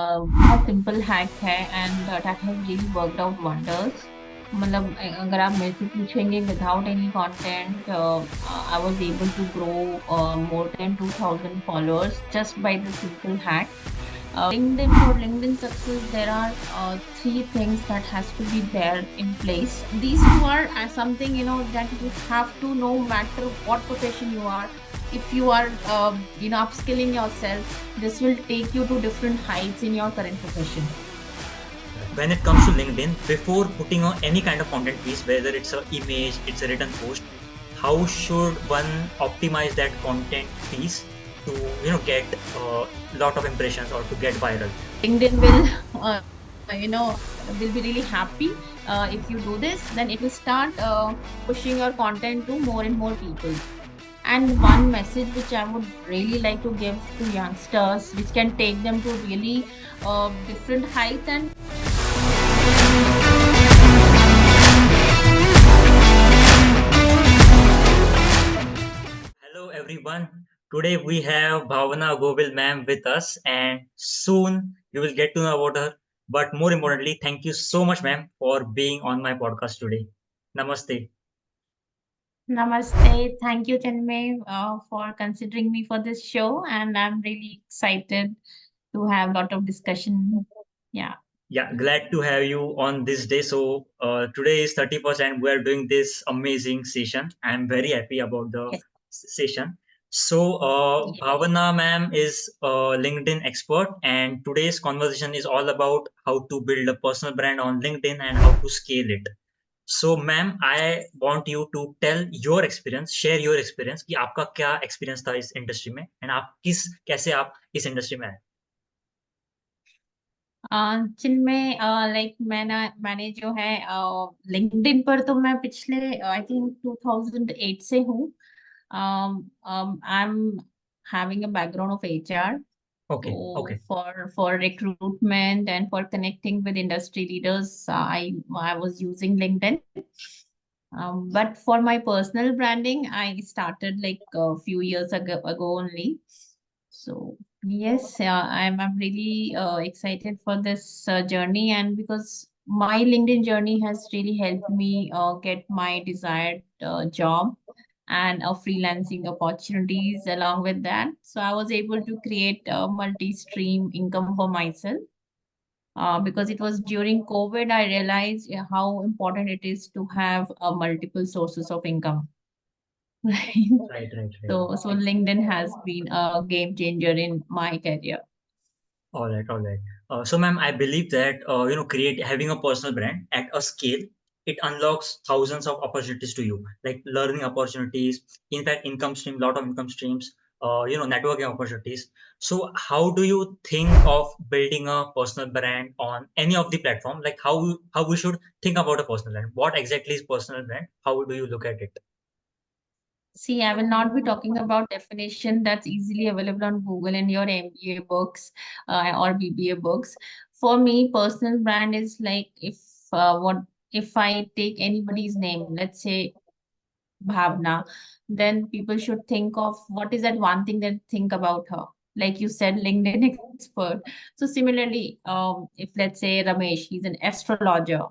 बहुत simple hack है and that has really worked out wonders. मतलब अगर आप मेरे से पूछेंगे without any content I was able to grow more than 2000 followers just by the simple hack. LinkedIn, for LinkedIn success, there are three things that has to be there in place. These two are something that you have to, no matter what profession you are. If you are upskilling yourself, this will take you to different heights in your current profession. When it comes to LinkedIn, before putting on any kind of content piece, whether it's a image, it's a written post, how should one optimize that content piece to get a lot of impressions or to get viral? LinkedIn will you know will be really happy if you do this. Then it will start pushing your content to more and more people. And one message which I would really like to give to youngsters, which can take them to really different heights. And Hello everyone. Today we have Bhavana Govil ma'am with us, and soon you will get to know about her. But more importantly, thank you so much, ma'am, for being on my podcast today. Namaste. Namaste. Thank you, Chinmay, for considering me for this show. And I'm really excited to have a lot of discussion. Yeah. Yeah, glad to have you on this day. So today is 31st and we are doing this amazing session. I'm very happy about the Yes. session. So Yes. Bhavana ma'am is a LinkedIn expert, and today's conversation is all about how to build a personal brand on LinkedIn and how to scale it. So ma'am, I want you to tell your experience, share your experience कि आपका क्या experience था इस industry में and आप कैसे आप इस industry में आए. जिनमें लाइक मैंने जो है लिंक्डइन पर तो मैं पिछले आई थिंक 2008 से हूँ। I am having a background of HR. Okay, So okay, for recruitment and for connecting with industry leaders, I was using LinkedIn. But for my personal branding, I started like a few years ago only. So yes, I'm really excited for this journey, and because my LinkedIn journey has really helped me get my desired job and freelancing opportunities along with that. So I was able to create a multi-stream income for myself. Because it was during COVID, I realized how important it is to have multiple sources of income. Right. right, right, right. So LinkedIn has been a game changer in my career. All right, all right. So, ma'am, I believe that create having a personal brand at a scale, it unlocks thousands of opportunities to you, like learning opportunities, in fact, income stream, lot of income streams, networking opportunities. So, how do you think of building a personal brand on any of the platform? Like how we should think about a personal brand? What exactly is personal brand? How do you look at it? See, I will not be talking about definition that's easily available on Google in your MBA books or BBA books. For me, personal brand is like if I take anybody's name, let's say Bhavna, then people should think of what is that one thing that think about her. Like you said, LinkedIn expert. So similarly, if let's say Ramesh, he's an astrologer.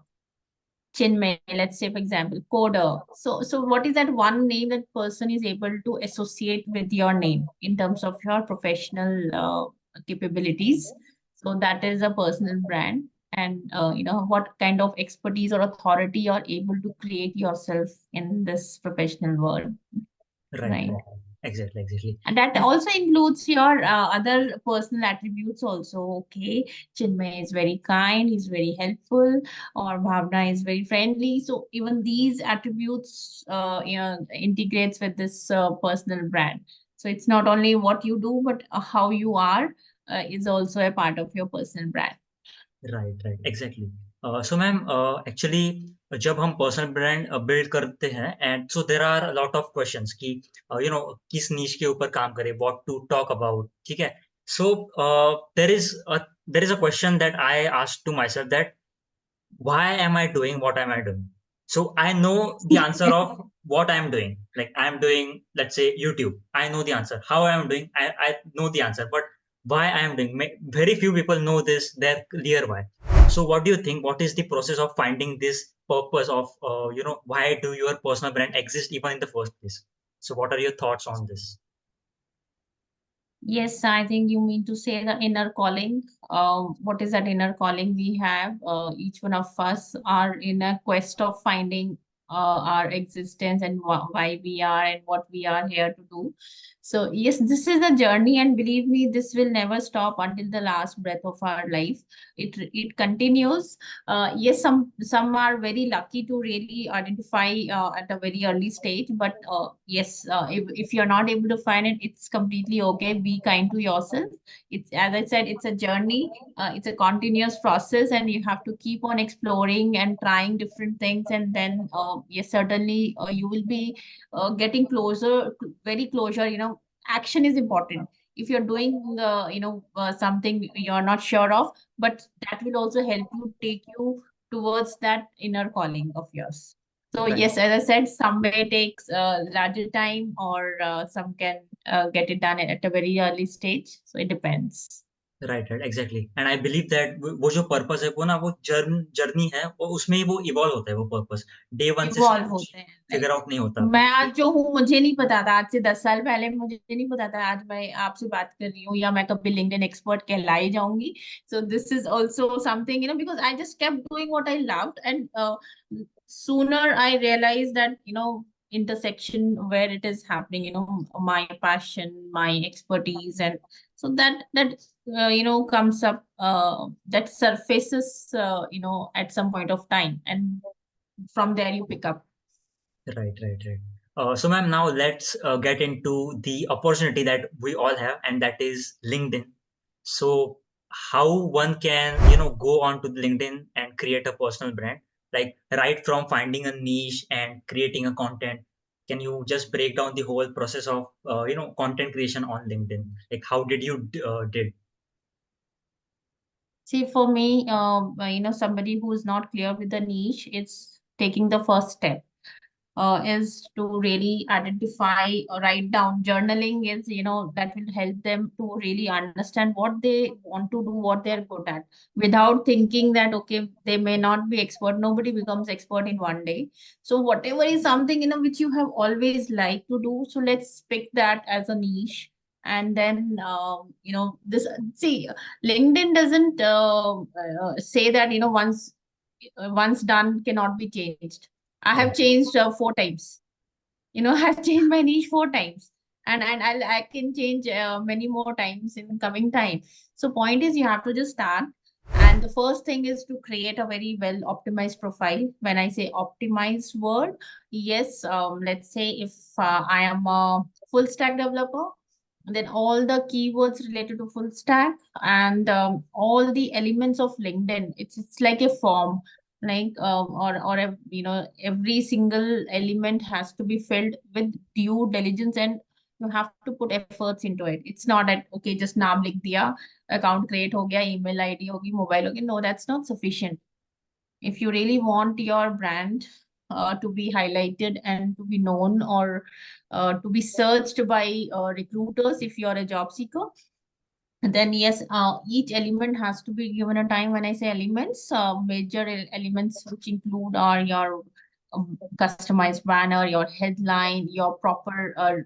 Chinmay, let's say for example, coder. So what is that one name that person is able to associate with your name in terms of your professional capabilities? So that is a personal brand, and what kind of expertise or authority you're able to create yourself in this professional world, Right, right? right, exactly, exactly. And that also includes your other personal attributes also. Okay, Chinmay is very kind, he's very helpful, or Bhavna is very friendly. So even these attributes, integrates with this personal brand. So it's not only what you do, but how you are is also a part of your personal brand. Right right exactly so ma'am actually जब हम personal brand build करते हैं and so there are lot of questions कि किस नीश के ऊपर काम करें व्हाट टू टॉक अबाउट ठीक है so there is there is a question that I ask to myself that why am I doing what am I doing? So I know the answer of what I'm doing. Like I'm doing, let's say YouTube. I know the answer. How I am doing, I know the answer. But why I am doing. Very few people know this, their clear why. So what do you think? What is the process of finding this purpose of, why do your personal brand exist even in the first place? So what are your thoughts on this? Yes, I think you mean to say the inner calling. What is that inner calling we have? Each one of us are in a quest of finding our existence and why we are and what we are here to do. So, yes, this is a journey, and believe me, this will never stop until the last breath of our life. It continues. Yes, some are very lucky to really identify at a very early stage, but yes, if you're not able to find it, it's completely okay. Be kind to yourself. It's, as I said, it's a journey. It's a continuous process, and you have to keep on exploring and trying different things, and then yes, certainly you will be getting closer, very closer. Action is important. If you're doing something you're not sure of, but that will also help you take you towards that inner calling of yours. So Right. yes, as I said, some may takes larger time, or some can get it done at a very early stage. So it depends. Right right exactly and I believe that वो जो purpose है वो ना वो journey है वो उसमें ही वो इवॉल्व होता है वो पर्पस डे वन से सब इवॉल्व कुछ होते हैं, फिगर राइट। आउट नहीं होता मैं आज जो हूँ, मुझे नहीं पता था। आज से 10 साल पहले मुझे नहीं पता था आज मैं आपसे बात कर रही हूँ, या मैं कभी लिंक्डइन एक्सपर्ट कहलाई जाऊंगी। So this is also something, because I just kept doing what I loved, and sooner I realized that, intersection where it is happening, my passion, my expertise, and so that comes up, that surfaces, at some point of time, and from there you pick up. Right, right, right. So, ma'am, now let's get into the opportunity that we all have, and that is LinkedIn. So, how one can, go on to LinkedIn and create a personal brand, like right from finding a niche and creating a content. Can you just break down the whole process of, content creation on LinkedIn? Like, how did you did? See, for me, somebody who is not clear with the niche, it's taking the first step. Is to really identify or write down. Journaling is, that will help them to really understand what they want to do, what they're good at, without thinking that, okay, they may not be expert. Nobody becomes expert in one day. So whatever is something, which you have always liked to do, so let's pick that as a niche. And then, this, see, LinkedIn doesn't say that, once done cannot be changed. I have Right, changed 4 times. I've changed my niche 4 times, and I can change many more times in coming time. So point is, you have to just start. And the first thing is to create a very well optimized profile. When I say optimized word, yes, let's say if I am a full stack developer, then all the keywords related to full stack, and all the elements of LinkedIn, it's like a form, like every single element has to be filled with due diligence, and you have to put efforts into it. It's not that, okay, just naam likh diya, account create ho gaya, email ID hogi, mobile hogi. No, that's not sufficient. If you really want your brand to be highlighted and to be known, or to be searched by recruiters if you're a job seeker, then yes, each element has to be given a time. When I say elements, major elements which include are your customized banner, your headline, your proper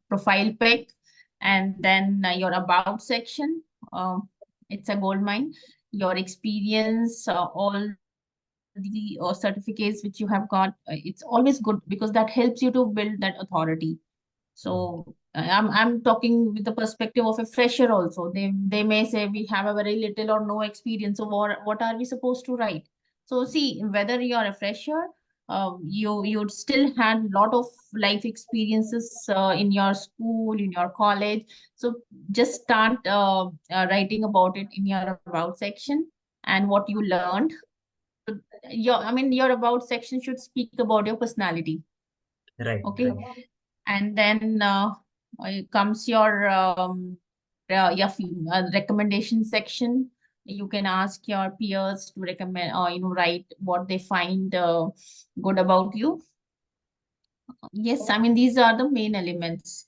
profile pic, and then your about section. It's a gold mine. Your experience, all the certificates which you have got, it's always good because that helps you to build that authority. So I'm talking with the perspective of a fresher also. They may say we have a very little or no experience. So what are we supposed to write? So see, whether you're a fresher, you'd still had a lot of life experiences in your school, in your college. So just start writing about it in your about section, and what you learned. Your about section should speak about your personality. right, Okay. right, And then comes your recommendation section. You can ask your peers to recommend, or write what they find good about you. Yes, these are the main elements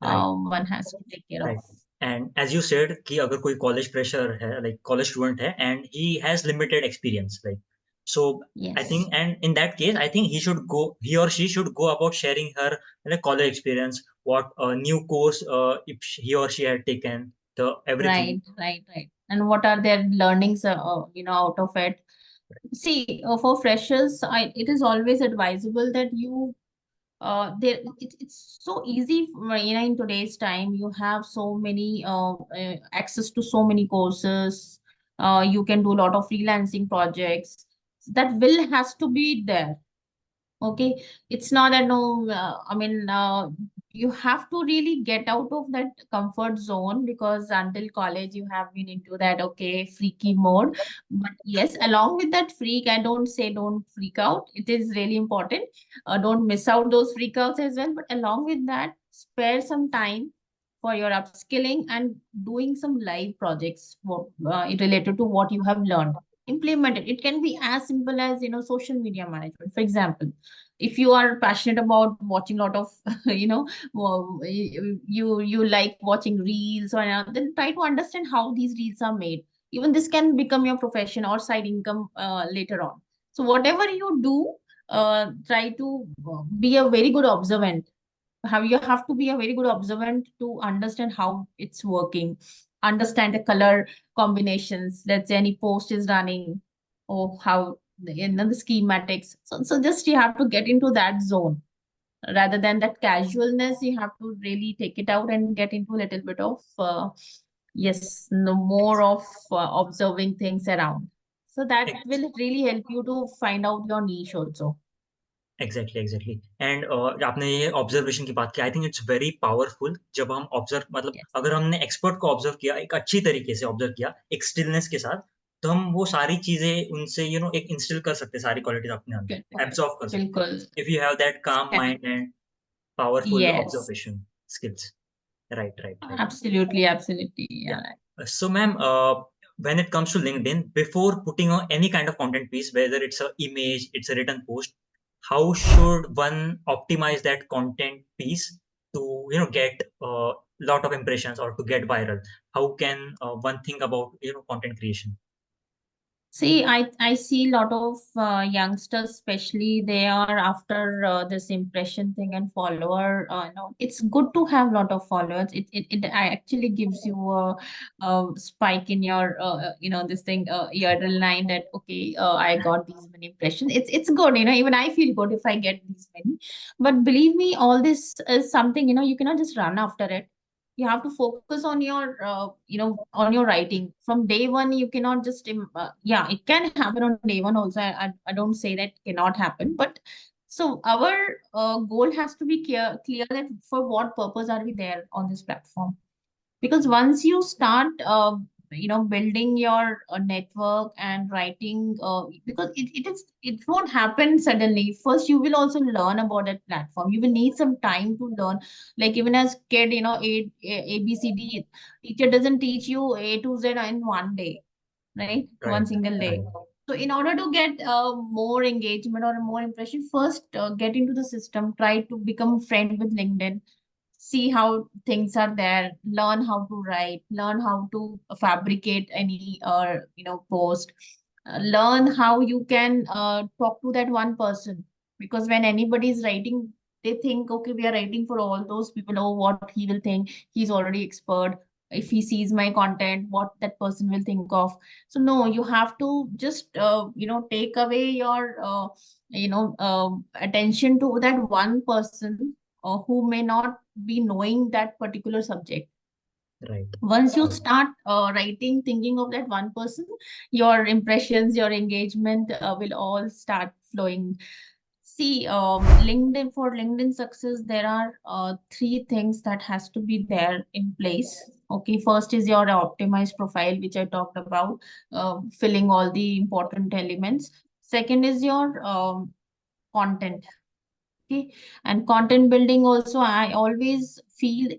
right, one has to take care right. of. And as you said कि अगर कोई college pressure है, like college student है and he has limited experience, like, so I Yes. think, and in that case I think he or she should go about sharing her like college experience, what new course if he or she had taken, the everything. Right, right, right. And what are their learnings, out of it? See, for freshers, it is always advisable that you it's so easy, in today's time. You have so many access to so many courses. You can do a lot of freelancing projects. That will has to be there. Okay, it's not that no, you have to really get out of that comfort zone, because until college you have been into that, okay, freaky mode. But yes, along with that freak, I don't say don't freak out. It is really important. Don't miss out those freakouts as well. But along with that, spare some time for your upskilling and doing some live projects related to what you have learned. Implement it. It can be as simple as, social media management, for example. If you are passionate about watching a lot of you like watching reels or anything, then try to understand how these reels are made. Even this can become your profession or side income later on. So whatever you do, try to be a very good observant. You have to be a very good observant to understand how it's working, understand the color combinations. Let's say any post is running, or how the schematics. So just you have to get into that zone, rather than that casualness. You have to really take it out and get into a little bit of yes, no more of observing things around. So that will really help you to find out your niche also. Exactly exactly and आपने ये observation की बात की, I think it's very powerful जब हम observe, मतलब Yes. अगर हमने एक्सपर्ट को ऑब्जर्व किया, एक अच्छी तरीके से ऑब्जर्व किया, एक स्टिलनेस के साथ, तो हम वो सारी चीजें उनसे एक इंस्टिल कर सकते हैं, सारी क्वालिटीज अपने अंदर बिल्कुल, एब्जॉर्व कर सकते बिल्कुल। हैं, इफ यू हैव दैट काम mind and powerful Yes, observation skills. Right right right. absolutely, absolutely. Yeah. Yeah. So, ma'am, when it comes to LinkedIn, before putting on any kind of content piece, whether it's a image, it's a written post, how should one optimize that content piece to get a lot of impressions or to get viral? How can one think about content creation? See, I see a lot of youngsters, especially they are after this impression thing and follower. It's good to have a lot of followers. It actually gives you a spike in your this thing URL line that okay, I got these many impressions. It's good. Even I feel good if I get these many. But believe me, all this is something, you cannot just run after it. You have to focus on your on your writing from day one. You cannot just yeah, it can happen on day one also. I don't say that cannot happen, but so our goal has to be clear that for what purpose are we there on this platform. Because once you start building your network and writing, because it won't happen suddenly. First you will also learn about that platform. You will need some time to learn. Like even as kid, ABCD, teacher doesn't teach you A to Z in one day, right? One Right, single day. right, So in order to get more engagement or more impression, first get into the system, try to become friend with LinkedIn, see how things are there, learn how to write, learn how to fabricate any post, learn how you can talk to that one person. Because when anybody is writing, they think, okay, we are writing for all those people. Oh, what he will think? He's already expert. If he sees my content, what that person will think of. So no, you have to just take away your attention to that one person who may not be knowing that particular subject. right, Once you right, start writing, thinking of that one person, your impressions, your engagement will all start flowing. See, LinkedIn, for LinkedIn success, there are three things that has to be there in place. Okay, first is your optimized profile, which I talked about, filling all the important elements. Second is your content. Okay. And content building also, I always feel,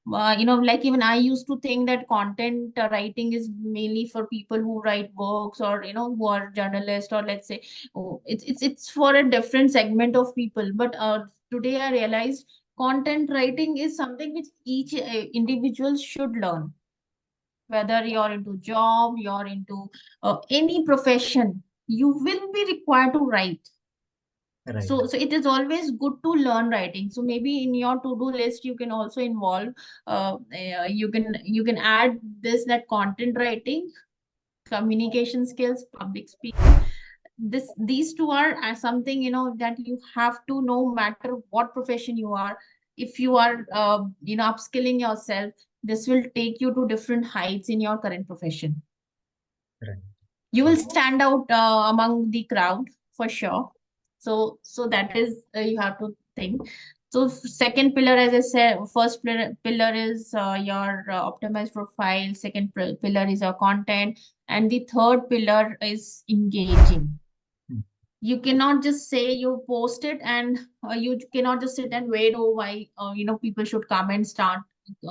like even I used to think that content writing is mainly for people who write books, or, who are journalists, or let's say, oh, it's for a different segment of people. But today I realized content writing is something which each individual should learn. Whether you're into job, you're into any profession, you will be required to write. right, So it is always good to learn writing. So maybe in your to-do list, you can also involve, you can add this, that content writing, communication skills, public speaking. These two are something, that you have to, no matter what profession you are. If you are, upskilling yourself, this will take you to different heights in your current profession. right, You will right, stand out among the crowd for sure. So that is, you have to think. So second pillar, as I said, first pillar is your optimized profile. Second pillar is your content, and the third pillar is engaging. mm, You cannot just say you post it, and you cannot just sit and wait, oh why, people should come and start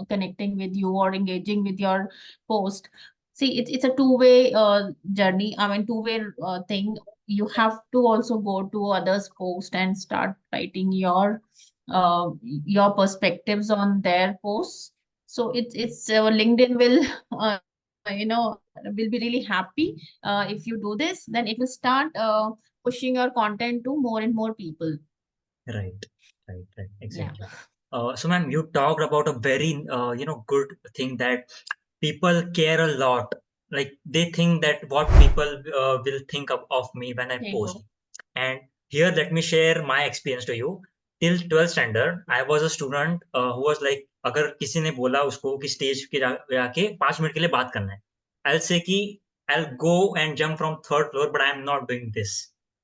connecting with you or engaging with your post. See, it's a two-way journey, I mean two-way thing. You have to also go to others post and start writing your perspectives on their posts. So it's LinkedIn will will be really happy if you do this. Then it will start pushing your content to more and more people. right, right, Yeah. exactly. So, ma'am, you talked about a very, good thing that people care a lot. Like they think that what people will think of me when I There you post. go. And here, let me share my experience to you. Till 12th standard, I was a student who was like, अगर किसी ने बोला उसको कि stage पे जाके 5 minute के लिए बात करना है, I'll say कि I'll go and jump from third floor, but I'm not doing this.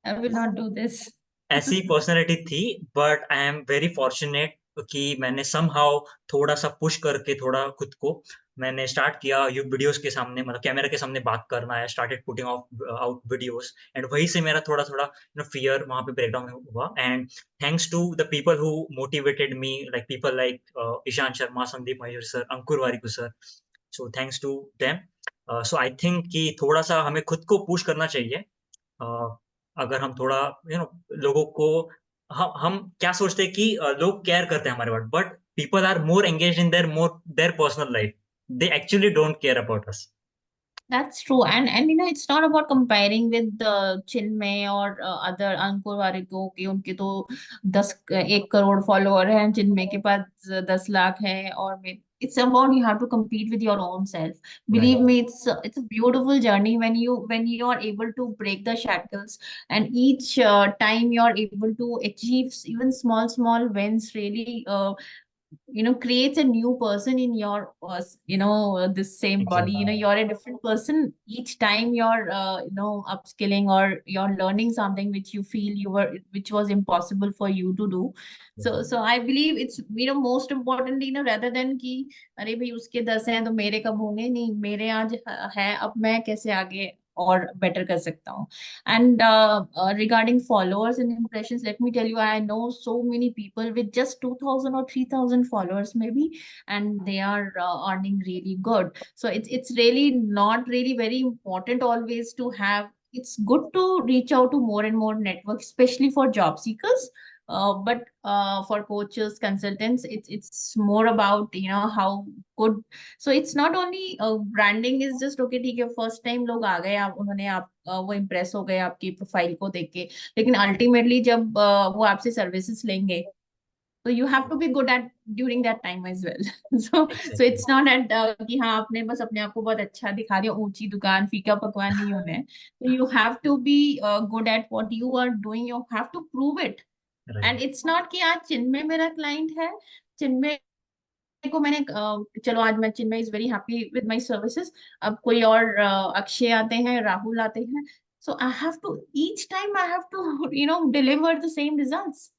I will not do this. ऐसी पर्सनैलिटी थी, but I am very fortunate कि मैंने समहाउ थोड़ा-सा पुश करके थोड़ा खुद को मैंने स्टार्ट किया यू वीडियोज़ के सामने मतलब कैमरा के सामने बात करना। I started putting out videos and वहीं से मेरा थोड़ा-थोड़ा फ़ियर वहाँ पे ब्रेकडाउन हुआ and thanks to the people who motivated me like people like Ishaan Sharma, Sandeep Mayur sir, Ankur Warikoo sir. So thanks to them. So I think कि थोड़ा-सा हमें खुद को पुश करना चाहिए। अ, अगर हम थोड़ा लोगों को हम क्या सोचते हैं कि लोग केयर करते हैं हमारे बारे में but people are more engaged in their personal life. They actually don't care about us. That's true, and it's not about comparing with the Chinmay or other Ankur Warikoo कि उनके तो 1 करोड़ फॉलोअर हैं, Chinmay के पास 10 लाख है, और it's about you have to compete with your own self. Right, Believe me, it's a beautiful journey when you are able to break the shackles, and each time you are able to achieve even small wins really creates a new person in your this same body. Exactly, You're a different person each time you're upskilling, or you're learning something which you feel which was impossible for you to do. So I believe it's most importantly, rather than कि अरे भाई उसके 10 हैं तो मेरे कब होंगे, नहीं, मेरे आज है, अब मैं कैसे आगे और बेटर कर सकता हूँ. And regarding followers and impressions, let me tell you, I know so many people with just 2,000 or 3,000 followers, maybe, and they are earning really good. So it's really not really very important always to have. It's good to reach out to more and more networks, especially for job seekers. But for coaches, consultants, it's more about how good. So it's not only branding is just okay, ठीक है, first time लोग आ गए, आप उन्होंने आप वो impress हो गए आपकी प्रोफाइल को देख के, लेकिन अल्टीमेटली जब वो आपसे सर्विसेज लेंगे, तो you have to be good at during that time as well. So exactly, it's not at कि हाँ आपने बस अपने आप को बहुत अच्छा दिखा दिया, ऊंची दुकान फीका पकवान नहीं होना है. तो you have to be good at what you are doing, you have to prove it. Right, and it's not कि आज चिन्मय मेरा क्लाइंट है, चिन्मय को मैंने चलो आज मैं, Chinmay is very happy with my services, अब कोई और अक्षय आते हैं, राहुल आते हैं, so I have to, each time I have to deliver the same results.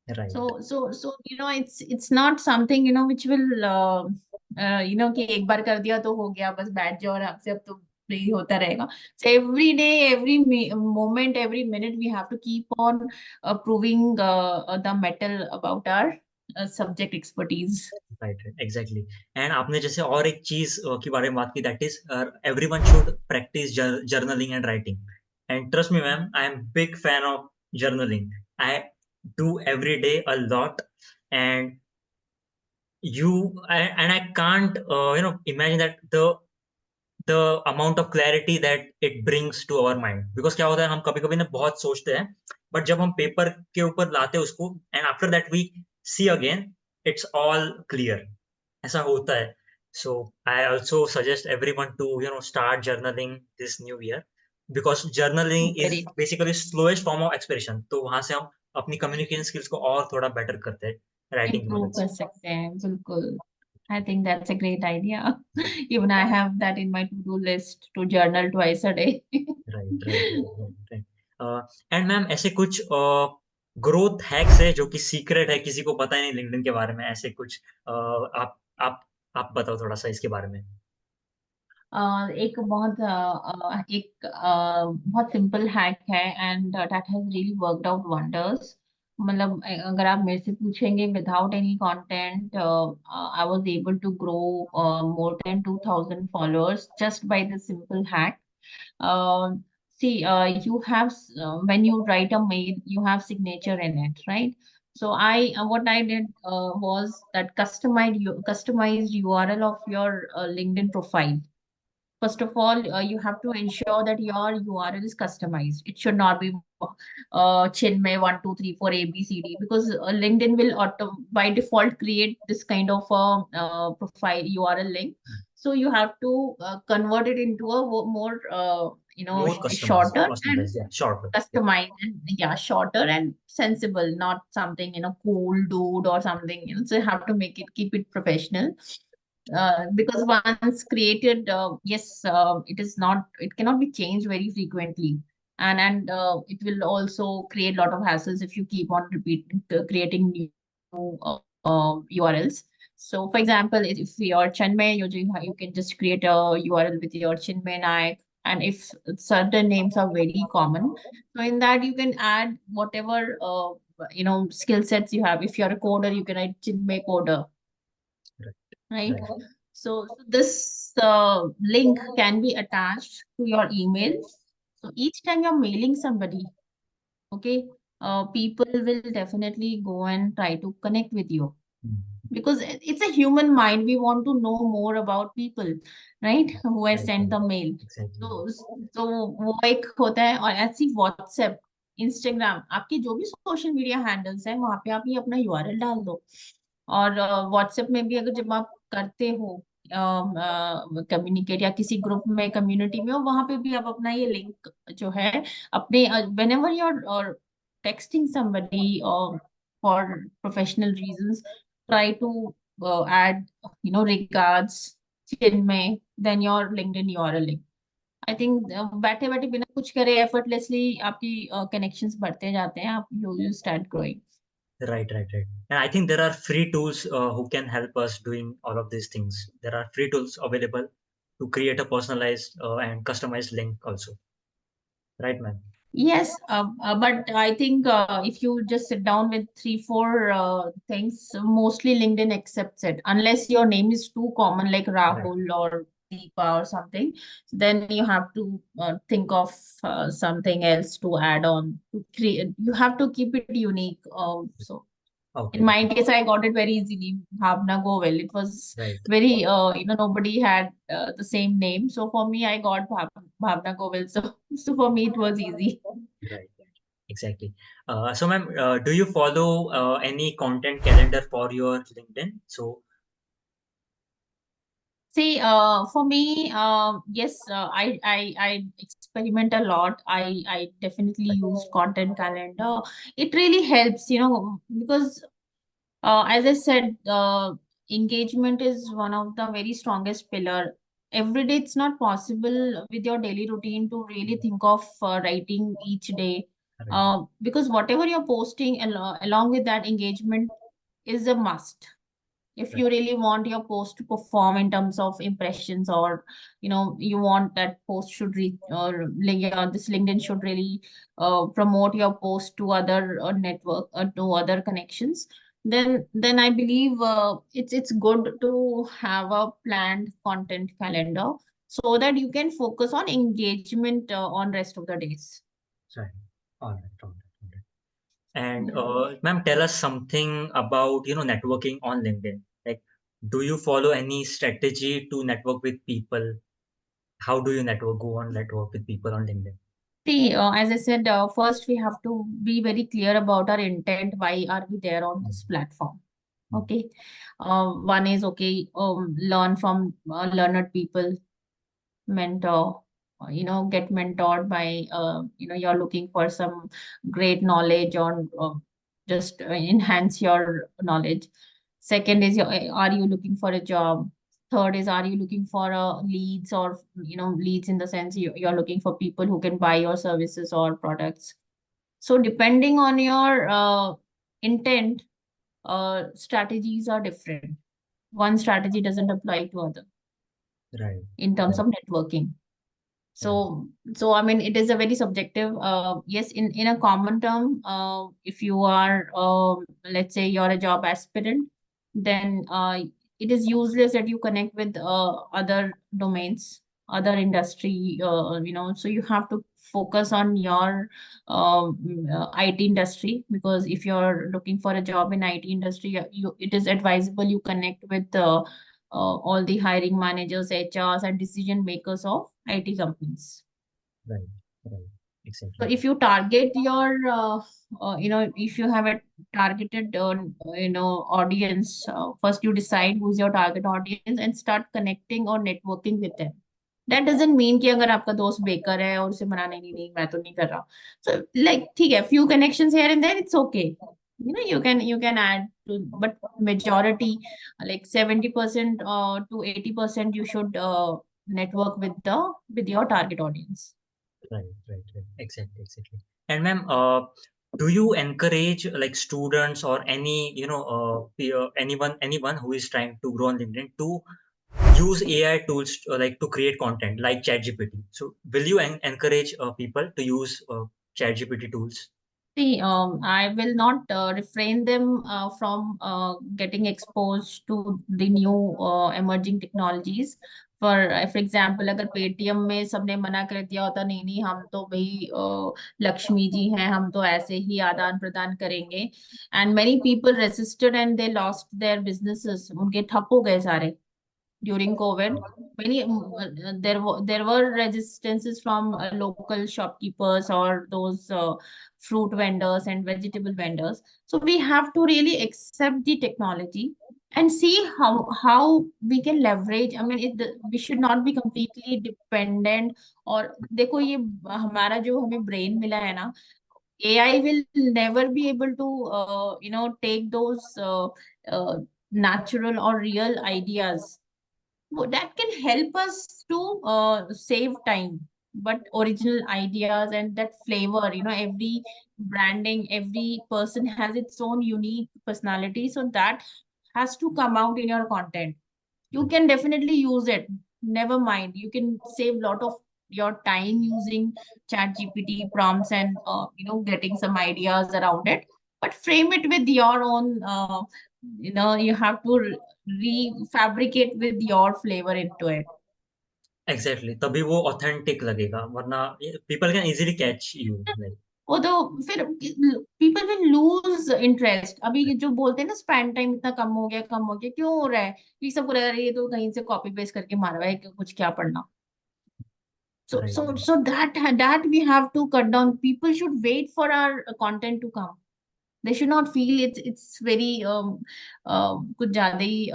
Right, So it's not something which will कि एक बार कर दिया तो हो गया, बस बैठ जाओ और आपसे अब तो नहीं होता रहेगा. So every day, every moment, every minute, we have to keep on proving the metal about our subject expertise. Right, exactly. And आपने जैसे और एक चीज़ के बारे में बात की that is everyone should practice journaling and writing and trust me ma'am I am big fan of journaling. I do every day a lot and and I can't imagine that the amount of clarity that it brings to our mind. Because क्या होता है, हम कभी कभी ना बहुत सोचते हैं, बट जब हम पेपर के ऊपर लाते हैं उसको, and after that we see again, it's all clear. ऐसा होता है. So I also suggest everyone to start journaling this new year, because journaling is Correct. Basically slowest form of expression. तो वहां से हम अपनी कम्युनिकेशन स्किल्स को और थोड़ा बेटर करते हैं राइटिंग की इम्प्रूव मदद कर से. सकते हैं बिल्कुल. I think that's a great idea. Even I have that in my to-do list to journal twice a day. Right, right, right, right. And ma'am, ऐसे कुछ ग्रोथ हैक्स है जो कि सीक्रेट है, किसी को पता ही नहीं लिंक्डइन के बारे में, ऐसे कुछ आप बताओ थोड़ा सा इसके बारे में. एक बहुत सिंपल हैक है and that has really worked out wonders. मतलब अगर आप मेरे से पूछेंगे without any content, I was able to grow more than 2000 followers just by this simple hack. See, you have when you write a mail, you have signature in it, right? So what I did was that customized URL of your LinkedIn profile. First of all, you have to ensure that your URL is customized. It should not be Chinmay 1 2 3 4 ABCD, because LinkedIn will by default create this kind of profile URL link. So you have to convert it into a more more customize, shorter and personalize, या short. या. customized, and yeah, shorter and sensible, not something cool dude or something. So you have to make it, keep it professional. Because once created, yes, it is not, it cannot be changed very frequently, and it will also create a lot of hassles if you keep on repeating creating new URLs. So, for example, if you're Chinmay, you can just create a URL with your Chinmay Naik, and if certain names are very common, so in that you can add whatever skill sets you have. If you're a coder, you can write Chinmay coder, right? Right. So this link can be attached to your email. So each time you're mailing somebody, okay, people will definitely go and try to connect with you, because it's a human mind. We want to know more about people, right? Who has right, sent the right, mail. Exactly. तो तो वो एक होता है. और ऐसी WhatsApp, Instagram, आपके जो भी सोशल मीडिया हैंडल्स है, वहां पे आप ये अपना यूआरएल डाल दो. और व्हाट्सएप में भी अगर जब आप करते हो कम्युनिकेट, या किसी ग्रुप में कम्युनिटी में हो, वहां पे भी आप अपना ये लिंक जो है अपने, whenever you're texting somebody for professional reasons, try to add regards Chinmay, then your LinkedIn URL link. I think बैठे बैठे बिना कुछ करे effortlessly आपकी connections बढ़ते जाते हैं. आप you start growing. Right, right, right. And I think there are free tools who can help us doing all of these things. There are free tools available to create a personalized and customized link also. Right, man? Yes, but I think if you just sit down with 3 4 things, mostly LinkedIn accepts it. Unless your name is too common, like Right, Rahul or Deepa or something, then you have to think of something else to add on. To create, you have to keep it unique. So okay, in my okay. case, I got it very easily. Bhavana Govil. It was Right, very, nobody had the same name. So for me, I got Bhavana Govil. So for me, it was easy. right, exactly. So, ma'am, do you follow any content calendar for your LinkedIn? So, See, for me, yes, I experiment a lot. I definitely right, use content calendar. It really helps, because as I said, engagement is one of the very strongest pillar. Every day, it's not possible with your daily routine to really think of writing each day, right, because whatever you're posting along with that engagement is a must. If right, you really want your post to perform in terms of impressions, or you want that post should reach, or this LinkedIn should really promote your post to other network, to other connections, then I believe it's good to have a planned content calendar, so that you can focus on engagement on rest of the days. right. All right, all right, all right. And Yeah. ma'am, tell us something about networking on LinkedIn. Like, Do you follow any strategy to network with people? How do you network? Go on network with people on LinkedIn. See, as I said, first we have to be very clear about our intent. Why are we there on Mm, this platform? mm, Okay. One is okay, learn from learned people, mentor, get mentored by, you're looking for some great knowledge on just enhance your knowledge. Second is, are you looking for a job? Third is, are you looking for leads, or, leads in the sense you're looking for people who can buy your services or products. So depending on your intent, strategies are different. One strategy doesn't apply to other right, in terms right, of networking. right, So I mean, it is a very subjective. Yes, in a common term, if you are, let's say, you're a job aspirant, then it is useless that you connect with other domains, other industry. So you have to focus on your IT industry, because if you're looking for a job in IT industry, it is advisable you connect with all the hiring managers, HRs, and decision makers of IT companies. right, right. So Exactly. if you target your, if you have a targeted, audience, first you decide who's your target audience and start connecting or networking with them. That doesn't mean कि अगर आपका दोस्त baker है और उसे मना नहीं नहीं मैं तो नहीं कर रहा. So like ठीक है, few connections here and there, it's okay. You can add to, but majority, like 70% to 80%, you should network with your target audience. Right, right, right. Exactly, exactly. And ma'am, do you encourage like students or any, anyone who is trying to grow on LinkedIn to use AI tools like to create content like ChatGPT? So will you encourage people to use ChatGPT tools? See, I will not refrain them from getting exposed to the new emerging technologies. For example, अगर Paytm में सबने मना कर दिया होता, नहीं नहीं हम तो भाई लक्ष्मी जी हैं, हम तो ऐसे ही आदान प्रदान करेंगे, and many people resisted and they lost their businesses, उनके ठप हो गए सारे during COVID. There were resistances from local shopkeepers or those fruit vendors and vegetable vendors. So we have to really accept the technology and see how we can leverage. I mean, we should not be completely dependent. और देखो ये हमारा जो हमें brain मिला है ना, AI will never be able to take those natural or real ideas. That can help us to save time, but original ideas and that flavor, every branding, every person has its own unique personality, so that has to come out in your content. You Right. can definitely use it, never mind, you can save a lot of your time using chat gpt prompts and getting some ideas around it, but frame it with your own, you have to refabricate with your flavor into it. Exactly. तभी वो authentic लगेगा वरना people can easily catch you like. वो तो फिर people will lose interest. अभी ये जो बोलते हैं ना, स्पेंड टाइम इतना कम हो गया, क्यों हो रहा है? ये सबको लग रहा है ये तो कहीं से कॉपी पेस्ट करके मारा हुआ है, कुछ क्या पढ़ना. So, Right, so, right, so that we have to cut down. People should wait for our content to come. They should not feel it's very कुछ ज्यादा ही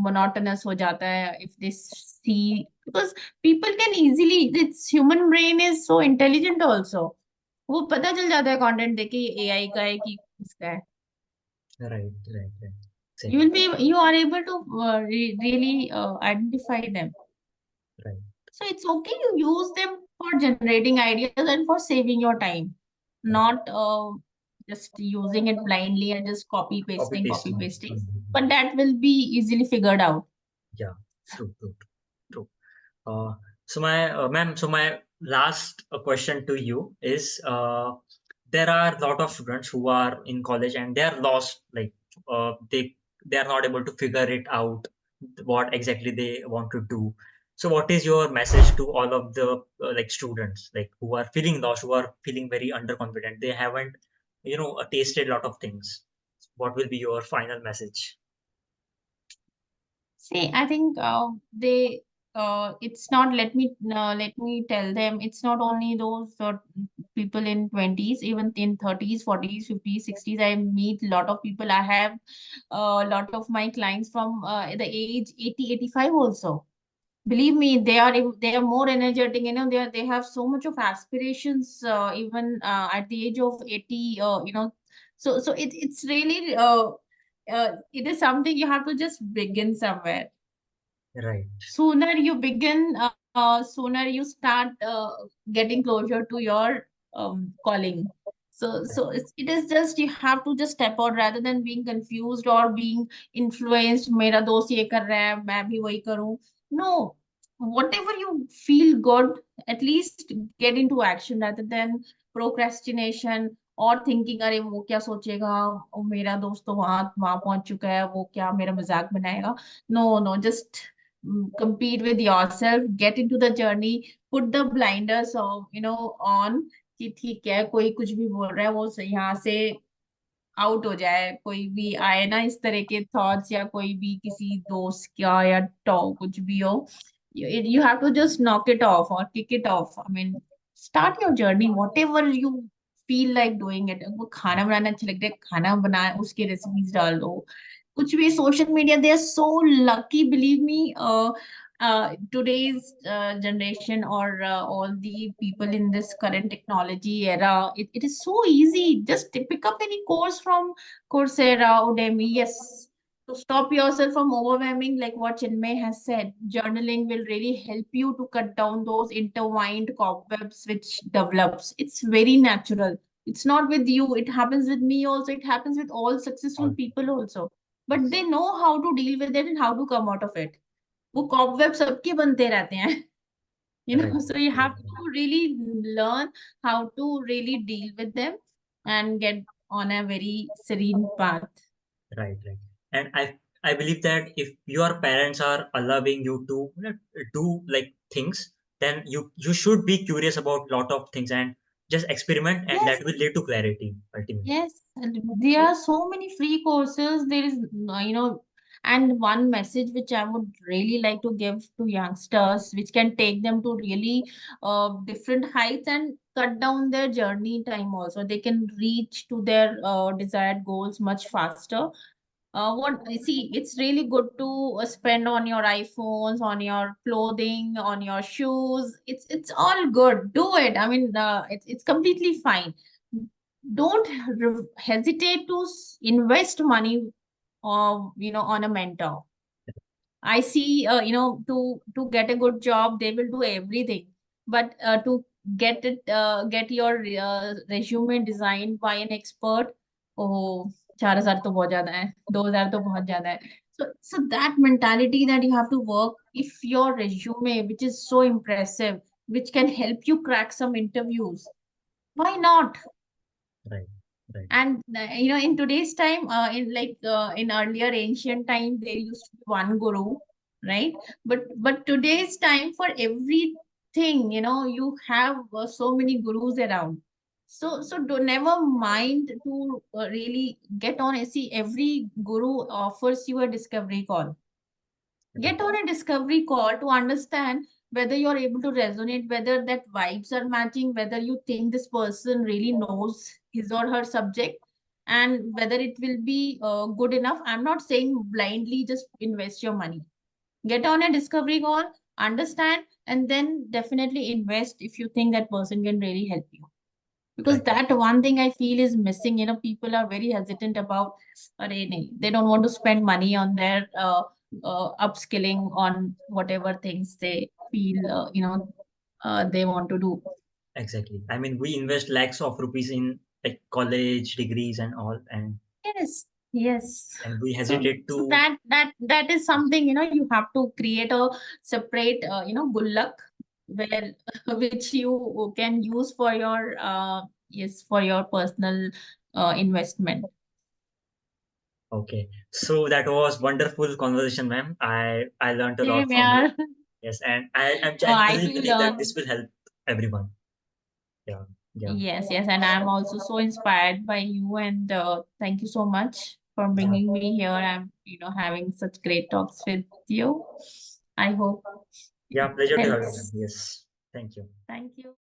monotonous हो जाता है if they see, because people can easily, its human brain is so intelligent also. वो पता चल जाता है कंटेंट देख के ये एआई का है कि किसका है. right, right, right. You Exactly. will be, you are able to really identify them. Right. So it's okay, you use them for generating ideas and for saving your time, Right. not just using it blindly and just Copy copy pasting. pasting. But that will be easily figured out. Yeah. True. True. True. Uh, so my ma'am, so my last question to you is there are a lot of students who are in college and they are lost, like they are not able to figure it out what exactly they want to do. So what is your message to all of the like students like who are feeling lost, who are feeling very underconfident? They haven't tasted a lot of things. What will be your final message? See, I think they it's not, let me tell them, it's not only those people in 20s, even in 30s, 40s, 50s, 60s. I meet a lot of people. I have a lot of my clients from the age 80, 85 also. Believe me, they are more energetic, they have so much of aspirations, even at the age of 80, so it's really it is something you have to just begin somewhere. Right, Sooner you begin, sooner you start getting closer to your calling. It is just, you have to just step out rather than being confused or being influenced. मेरा दोस्त ये कर रहा है, मैं भी वही करूं. No, whatever you feel good, at least get into action rather than procrastination और thinking अरे वो क्या सोचेगा, ओ मेरा दोस्त तो वहां वहां पहुंच चुका है, वो क्या मेरा मजाक बनाएगा. No, no, just compete with yourself, get into the journey, put the blinders of, on, कि ठीक है, कोई कुछ भी बोल रहा है वो यहाँ से आउट हो जाए. कोई भी आए ना इस तरह के थॉट्स, या कोई भी किसी दोस्त का या कुछ भी हो, you have to just knock it off or kick it off. I mean, start your journey, whatever you feel like doing it. वो खाना बनाना अच्छा लगता है, खाना बना उसके रेसिपीज डाल दो. कुछ भी social media, they are so lucky, believe me. Today's generation, or all the people in this current technology era, it is so easy. Just pick up any course from Coursera, Udemy. Yes, to stop yourself from overwhelming, like what Chinmay has said, journaling will really help you to cut down those intertwined cobwebs which develops. It's very natural. It's not with you. It happens with me also. It happens with all successful all people also. But yes, they know how to deal with it and how to come out of it. वो cobweb सबके बनते रहते हैं. right, So you right, have to really learn how to really deal with them and get on a very serene path. right, right. And I believe that if your parents are allowing you to, do like things, then you should be curious about lot of things and just experiment, and Yes. that will lead to clarity ultimately. Yes, and there are so many free courses. There is, and one message which I would really like to give to youngsters, which can take them to really different heights and cut down their journey time also. They can reach to their desired goals much faster. What I see, it's really good to spend on your iPhones, on your clothing, on your shoes. It's all good. Do it. I mean, it's completely fine. Don't hesitate to invest money, on a mentor. I see, to get a good job, they will do everything. But to get your resume designed by an expert, oh, 4,000 तो बहुत ज्यादा है, 2,000 तो बहुत ज्यादा है. So that mentality that you have to work, if your resume, which is so impressive, which can help you crack some interviews, why not? Right, right, And in today's time, in earlier ancient time, there used to be one guru, right? But today's time, for everything, you have so many gurus around. So do never mind to really get on. See, every guru offers you a discovery call. right, Get on a discovery call to understand whether you're able to resonate, whether that vibes are matching, whether you think this person really knows his or her subject, and whether it will be good enough. I'm not saying blindly just invest your money. Get on a discovery call, understand, and then definitely invest if you think that person can really help you. Because right. that one thing I feel is missing. People are very hesitant about, "Arey nahi," they don't want to spend money on their upskilling on whatever things they feel, they want to do. Exactly. I mean, we invest lakhs of rupees in like college degrees and all, Yes, yes. and we So, hesitate so to. that is something, you have to create a separate, gullak, where which you can use for your, yes, for your personal investment. Okay, so that was wonderful conversation, ma'am. I learned a lot Same from you. here. Yes, and I I genuinely too believe that learn. this will help everyone. Yeah, yeah. Yes, yes, and I'm also so inspired by you, and thank you so much. for Yeah, bringing me here. I'm, having such great talks with you. I hope yeah, it pleasure to have you, ma'am. helps. Yes, thank you. Thank you.